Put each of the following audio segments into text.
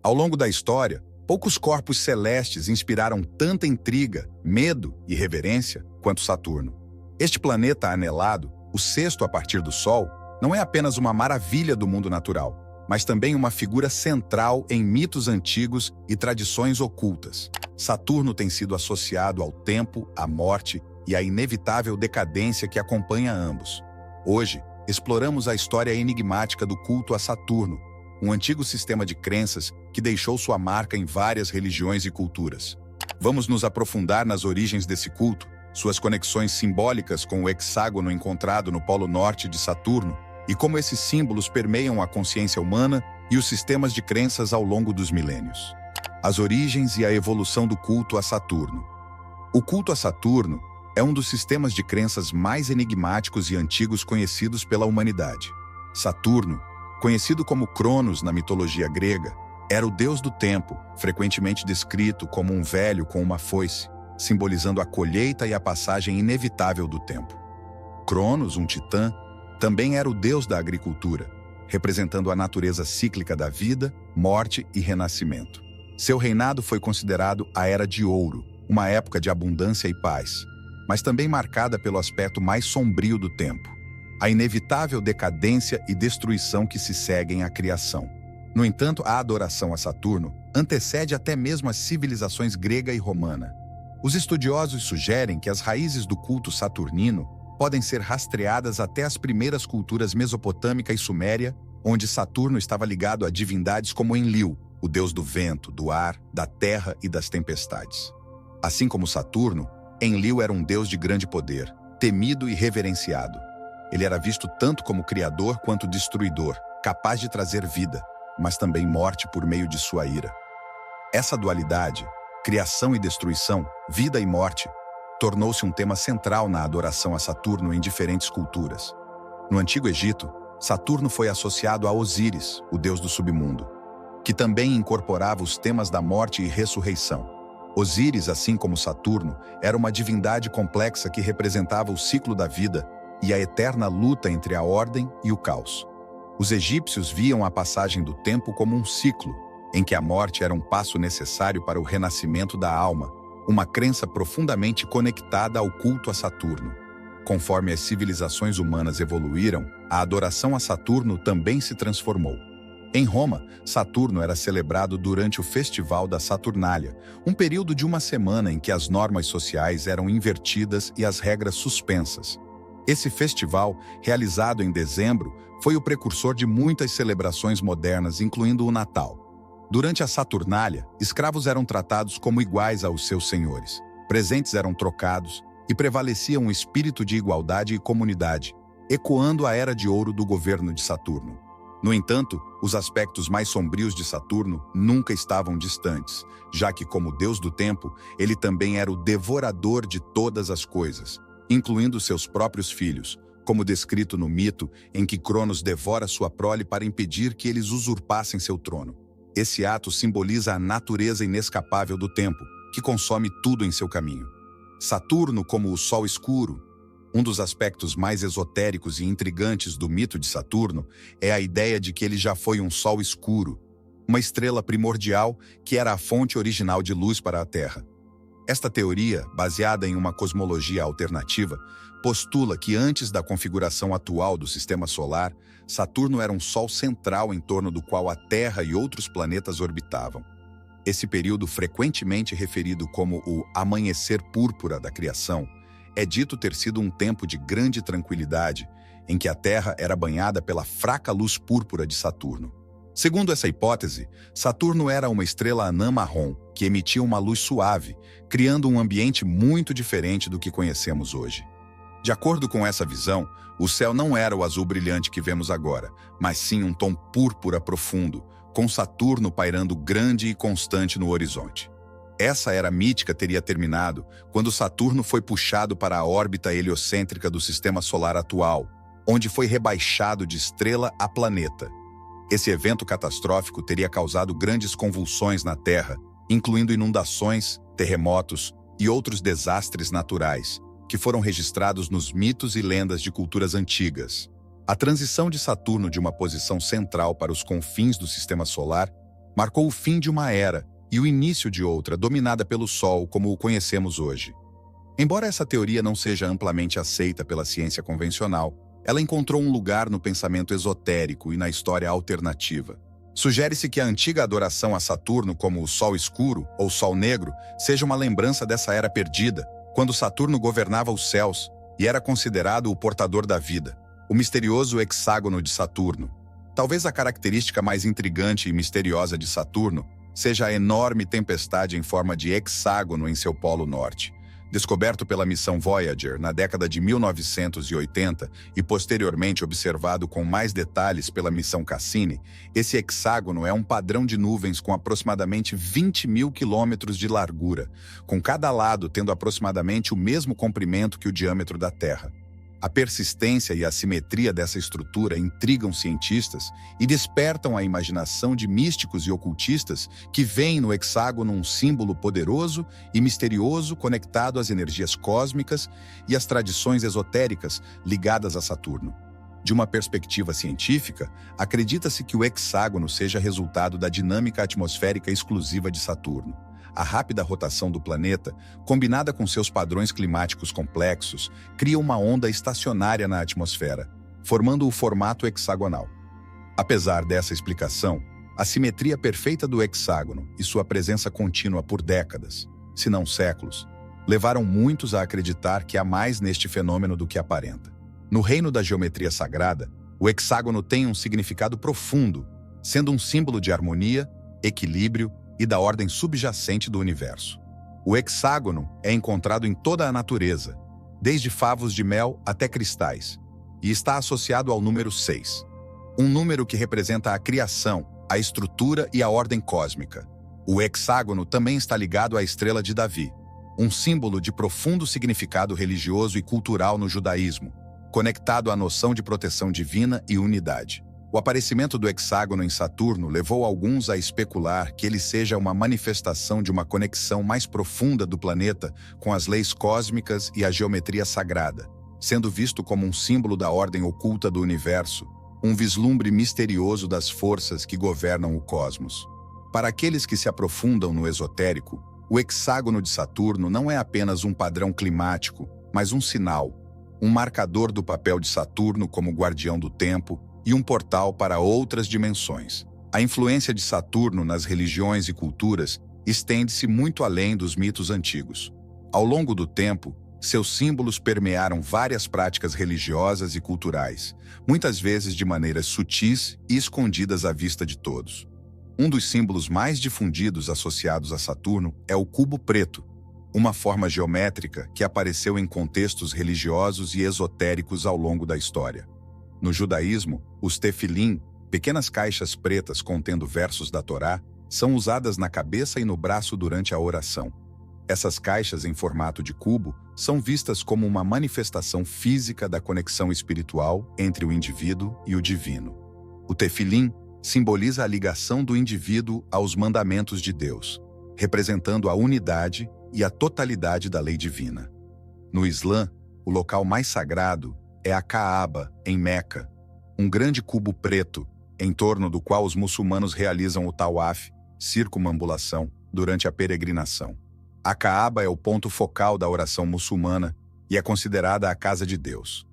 Ao longo da história, poucos corpos celestes inspiraram tanta intriga, medo e reverência quanto Saturno. Este planeta anelado, o sexto a partir do Sol, não é apenas uma maravilha do mundo natural, mas também uma figura central em mitos antigos e tradições ocultas. Saturno tem sido associado ao tempo, à morte e à inevitável decadência que acompanha ambos. Hoje, exploramos a história enigmática do culto a Saturno, um antigo sistema de crenças que deixou sua marca em várias religiões e culturas. Vamos nos aprofundar nas origens desse culto, suas conexões simbólicas com o hexágono encontrado no Polo Norte de Saturno e como esses símbolos permeiam a consciência humana e os sistemas de crenças ao longo dos milênios. As origens e a evolução do culto a Saturno. O culto a Saturno é um dos sistemas de crenças mais enigmáticos e antigos conhecidos pela humanidade. Saturno, conhecido como Cronos na mitologia grega, era o deus do tempo, frequentemente descrito como um velho com uma foice, simbolizando a colheita e a passagem inevitável do tempo. Cronos, um titã, também era o deus da agricultura, representando a natureza cíclica da vida, morte e renascimento. Seu reinado foi considerado a Era de Ouro, uma época de abundância e paz, mas também marcada pelo aspecto mais sombrio do tempo, a inevitável decadência e destruição que se seguem à criação. No entanto, a adoração a Saturno antecede até mesmo as civilizações grega e romana. Os estudiosos sugerem que as raízes do culto saturnino podem ser rastreadas até as primeiras culturas mesopotâmica e suméria, onde Saturno estava ligado a divindades como Enlil, o deus do vento, do ar, da terra e das tempestades. Assim como Saturno, Enlil era um deus de grande poder, temido e reverenciado. Ele era visto tanto como criador quanto destruidor, capaz de trazer vida, mas também morte por meio de sua ira. Essa dualidade, criação e destruição, vida e morte, tornou-se um tema central na adoração a Saturno em diferentes culturas. No Antigo Egito, Saturno foi associado a Osíris, o deus do submundo, que também incorporava os temas da morte e ressurreição. Osíris, assim como Saturno, era uma divindade complexa que representava o ciclo da vida e a eterna luta entre a ordem e o caos. Os egípcios viam a passagem do tempo como um ciclo, em que a morte era um passo necessário para o renascimento da alma, uma crença profundamente conectada ao culto a Saturno. Conforme as civilizações humanas evoluíram, a adoração a Saturno também se transformou. Em Roma, Saturno era celebrado durante o Festival da Saturnália, um período de uma semana em que as normas sociais eram invertidas e as regras suspensas. Esse festival, realizado em dezembro, foi o precursor de muitas celebrações modernas, incluindo o Natal. Durante a Saturnália, escravos eram tratados como iguais aos seus senhores, presentes eram trocados e prevalecia um espírito de igualdade e comunidade, ecoando a Era de Ouro do governo de Saturno. No entanto, os aspectos mais sombrios de Saturno nunca estavam distantes, já que, como deus do tempo, ele também era o devorador de todas as coisas, incluindo seus próprios filhos, como descrito no mito em que Cronos devora sua prole para impedir que eles usurpassem seu trono. Esse ato simboliza a natureza inescapável do tempo, que consome tudo em seu caminho. Saturno como o Sol escuro. Um dos aspectos mais esotéricos e intrigantes do mito de Saturno é a ideia de que ele já foi um Sol escuro, uma estrela primordial que era a fonte original de luz para a Terra. Esta teoria, baseada em uma cosmologia alternativa, postula que antes da configuração atual do Sistema Solar, Saturno era um Sol central em torno do qual a Terra e outros planetas orbitavam. Esse período, frequentemente referido como o amanhecer púrpura da criação, é dito ter sido um tempo de grande tranquilidade, em que a Terra era banhada pela fraca luz púrpura de Saturno. Segundo essa hipótese, Saturno era uma estrela anã marrom que emitia uma luz suave, criando um ambiente muito diferente do que conhecemos hoje. De acordo com essa visão, o céu não era o azul brilhante que vemos agora, mas sim um tom púrpura profundo, com Saturno pairando grande e constante no horizonte. Essa era mítica teria terminado quando Saturno foi puxado para a órbita heliocêntrica do Sistema Solar atual, onde foi rebaixado de estrela a planeta. Esse evento catastrófico teria causado grandes convulsões na Terra, incluindo inundações, terremotos e outros desastres naturais, que foram registrados nos mitos e lendas de culturas antigas. A transição de Saturno de uma posição central para os confins do Sistema Solar Marcou o fim de uma era e o início de outra dominada pelo Sol como o conhecemos hoje. Embora essa teoria não seja amplamente aceita pela ciência convencional, ela encontrou um lugar no pensamento esotérico e na história alternativa. Sugere-se que a antiga adoração a Saturno como o Sol escuro ou Sol negro seja uma lembrança dessa era perdida, quando Saturno governava os céus e era considerado o portador da vida, o misterioso hexágono de Saturno. Talvez a característica mais intrigante e misteriosa de Saturno seja a enorme tempestade em forma de hexágono em seu polo norte. Descoberto pela missão Voyager na década de 1980 e posteriormente observado com mais detalhes pela missão Cassini, esse hexágono é um padrão de nuvens com aproximadamente 20 mil quilômetros de largura, com cada lado tendo aproximadamente o mesmo comprimento que o diâmetro da Terra. A persistência e a simetria dessa estrutura intrigam cientistas e despertam a imaginação de místicos e ocultistas que veem no hexágono um símbolo poderoso e misterioso conectado às energias cósmicas e às tradições esotéricas ligadas a Saturno. De uma perspectiva científica, acredita-se que o hexágono seja resultado da dinâmica atmosférica exclusiva de Saturno. A rápida rotação do planeta, combinada com seus padrões climáticos complexos, cria uma onda estacionária na atmosfera, formando o formato hexagonal. Apesar dessa explicação, a simetria perfeita do hexágono e sua presença contínua por décadas, se não séculos, levaram muitos a acreditar que há mais neste fenômeno do que aparenta. No reino da geometria sagrada, o hexágono tem um significado profundo, sendo um símbolo de harmonia, equilíbrio e da ordem subjacente do universo. O hexágono é encontrado em toda a natureza, desde favos de mel até cristais, e está associado ao número 6, um número que representa a criação, a estrutura e a ordem cósmica. O hexágono também está ligado à estrela de Davi, um símbolo de profundo significado religioso e cultural no judaísmo, conectado à noção de proteção divina e unidade. O aparecimento do hexágono em Saturno levou alguns a especular que ele seja uma manifestação de uma conexão mais profunda do planeta com as leis cósmicas e a geometria sagrada, sendo visto como um símbolo da ordem oculta do universo, um vislumbre misterioso das forças que governam o cosmos. Para aqueles que se aprofundam no esotérico, o hexágono de Saturno não é apenas um padrão climático, mas um sinal, um marcador do papel de Saturno como guardião do tempo e um portal para outras dimensões. A influência de Saturno nas religiões e culturas estende-se muito além dos mitos antigos. Ao longo do tempo, seus símbolos permearam várias práticas religiosas e culturais, muitas vezes de maneiras sutis e escondidas à vista de todos. Um dos símbolos mais difundidos associados a Saturno é o cubo preto, uma forma geométrica que apareceu em contextos religiosos e esotéricos ao longo da história. No judaísmo, os tefilim, pequenas caixas pretas contendo versos da Torá, são usadas na cabeça e no braço durante a oração. Essas caixas em formato de cubo são vistas como uma manifestação física da conexão espiritual entre o indivíduo e o divino. O tefilim simboliza a ligação do indivíduo aos mandamentos de Deus, representando a unidade e a totalidade da lei divina. No Islã, o local mais sagrado é a Kaaba, em Meca, um grande cubo preto, em torno do qual os muçulmanos realizam o tawaf, circumambulação, durante a peregrinação. A Kaaba é o ponto focal da oração muçulmana e é considerada a casa de Deus.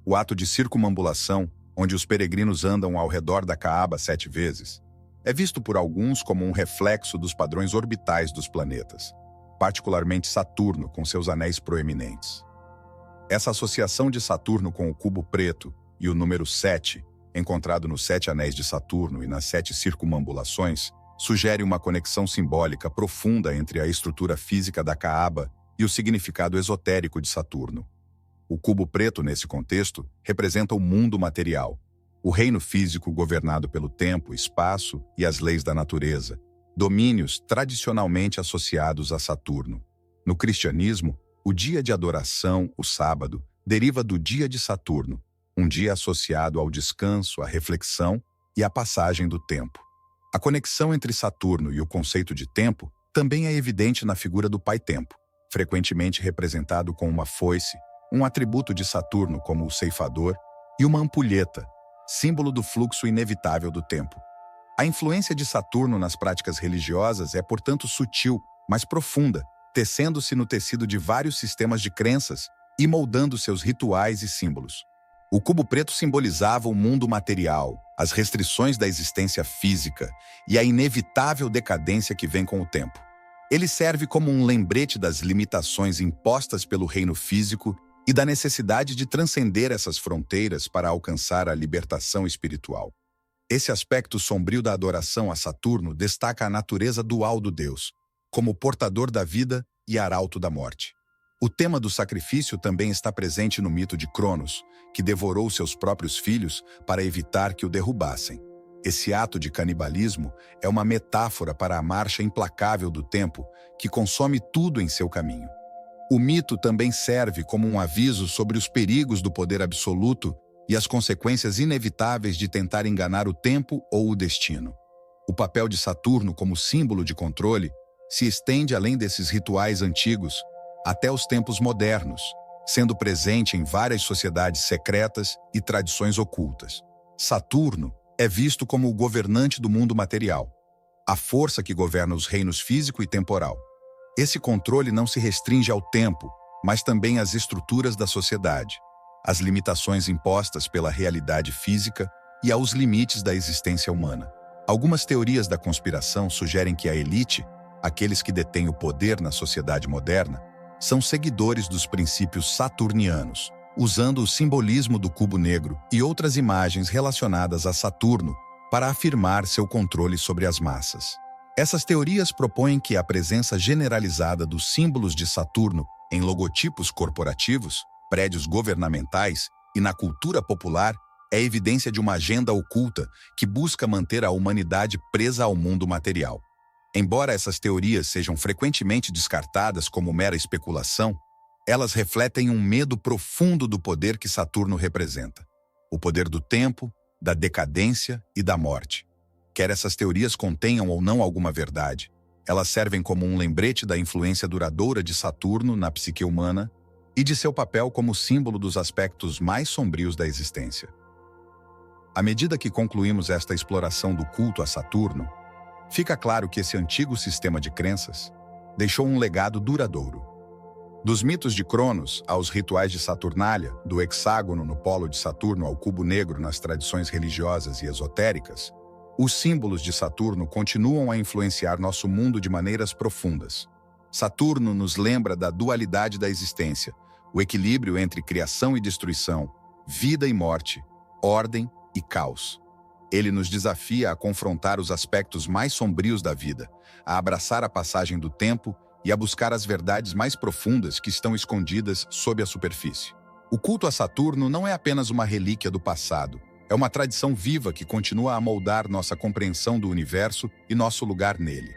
O ato de circumambulação, onde os peregrinos andam ao redor da Kaaba 7 vezes, é visto por alguns como um reflexo dos padrões orbitais dos planetas, particularmente Saturno com seus anéis proeminentes. Essa associação de Saturno com o cubo preto e o número 7, encontrado nos 7 anéis de Saturno e nas 7 circumambulações, sugere uma conexão simbólica profunda entre a estrutura física da Kaaba e o significado esotérico de Saturno. O cubo preto, nesse contexto, representa o mundo material, o reino físico governado pelo tempo, espaço e as leis da natureza, domínios tradicionalmente associados a Saturno. No cristianismo, o dia de adoração, o sábado, deriva do dia de Saturno, um dia associado ao descanso, à reflexão e à passagem do tempo. A conexão entre Saturno e o conceito de tempo também é evidente na figura do Pai-Tempo, frequentemente representado com uma foice, um atributo de Saturno como o ceifador, e uma ampulheta, símbolo do fluxo inevitável do tempo. A influência de Saturno nas práticas religiosas é, portanto, sutil, mas profunda, tecendo-se no tecido de vários sistemas de crenças e moldando seus rituais e símbolos. O cubo preto simbolizava o mundo material, as restrições da existência física e a inevitável decadência que vem com o tempo. Ele serve como um lembrete das limitações impostas pelo reino físico e da necessidade de transcender essas fronteiras para alcançar a libertação espiritual. Esse aspecto sombrio da adoração a Saturno destaca a natureza dual do deus, como portador da vida e arauto da morte. O tema do sacrifício também está presente no mito de Cronos, que devorou seus próprios filhos para evitar que o derrubassem. Esse ato de canibalismo é uma metáfora para a marcha implacável do tempo, que consome tudo em seu caminho. O mito também serve como um aviso sobre os perigos do poder absoluto e as consequências inevitáveis de tentar enganar o tempo ou o destino. O papel de Saturno como símbolo de controle se estende além desses rituais antigos até os tempos modernos, sendo presente em várias sociedades secretas e tradições ocultas. Saturno é visto como o governante do mundo material, a força que governa os reinos físico e temporal. Esse controle não se restringe ao tempo, mas também às estruturas da sociedade, às limitações impostas pela realidade física e aos limites da existência humana. Algumas teorias da conspiração sugerem que a elite, aqueles que detêm o poder na sociedade moderna, são seguidores dos princípios saturnianos, usando o simbolismo do cubo negro e outras imagens relacionadas a Saturno para afirmar seu controle sobre as massas. Essas teorias propõem que a presença generalizada dos símbolos de Saturno em logotipos corporativos, prédios governamentais e na cultura popular é evidência de uma agenda oculta que busca manter a humanidade presa ao mundo material. Embora essas teorias sejam frequentemente descartadas como mera especulação, elas refletem um medo profundo do poder que Saturno representa. O poder do tempo, da decadência e da morte. Quer essas teorias contenham ou não alguma verdade, elas servem como um lembrete da influência duradoura de Saturno na psique humana e de seu papel como símbolo dos aspectos mais sombrios da existência. À medida que concluímos esta exploração do culto a Saturno, fica claro que esse antigo sistema de crenças deixou um legado duradouro. Dos mitos de Cronos aos rituais de Saturnália, do hexágono no polo de Saturno ao cubo negro nas tradições religiosas e esotéricas, os símbolos de Saturno continuam a influenciar nosso mundo de maneiras profundas. Saturno nos lembra da dualidade da existência, o equilíbrio entre criação e destruição, vida e morte, ordem e caos. Ele nos desafia a confrontar os aspectos mais sombrios da vida, a abraçar a passagem do tempo e a buscar as verdades mais profundas que estão escondidas sob a superfície. O culto a Saturno não é apenas uma relíquia do passado, é uma tradição viva que continua a moldar nossa compreensão do universo e nosso lugar nele.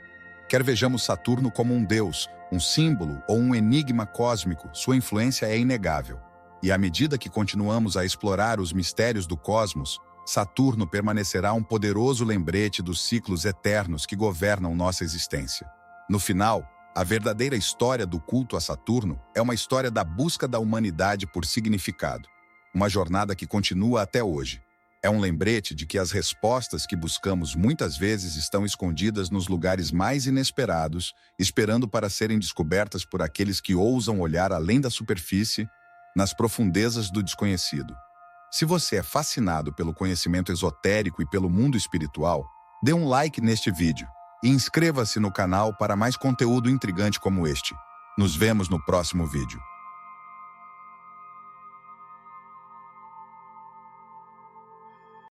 Quer vejamos Saturno como um deus, um símbolo ou um enigma cósmico, sua influência é inegável. E à medida que continuamos a explorar os mistérios do cosmos, Saturno permanecerá um poderoso lembrete dos ciclos eternos que governam nossa existência. No final, a verdadeira história do culto a Saturno é uma história da busca da humanidade por significado, uma jornada que continua até hoje. É um lembrete de que as respostas que buscamos muitas vezes estão escondidas nos lugares mais inesperados, esperando para serem descobertas por aqueles que ousam olhar além da superfície, nas profundezas do desconhecido. Se você é fascinado pelo conhecimento esotérico e pelo mundo espiritual, dê um like neste vídeo e inscreva-se no canal para mais conteúdo intrigante como este. Nos vemos no próximo vídeo.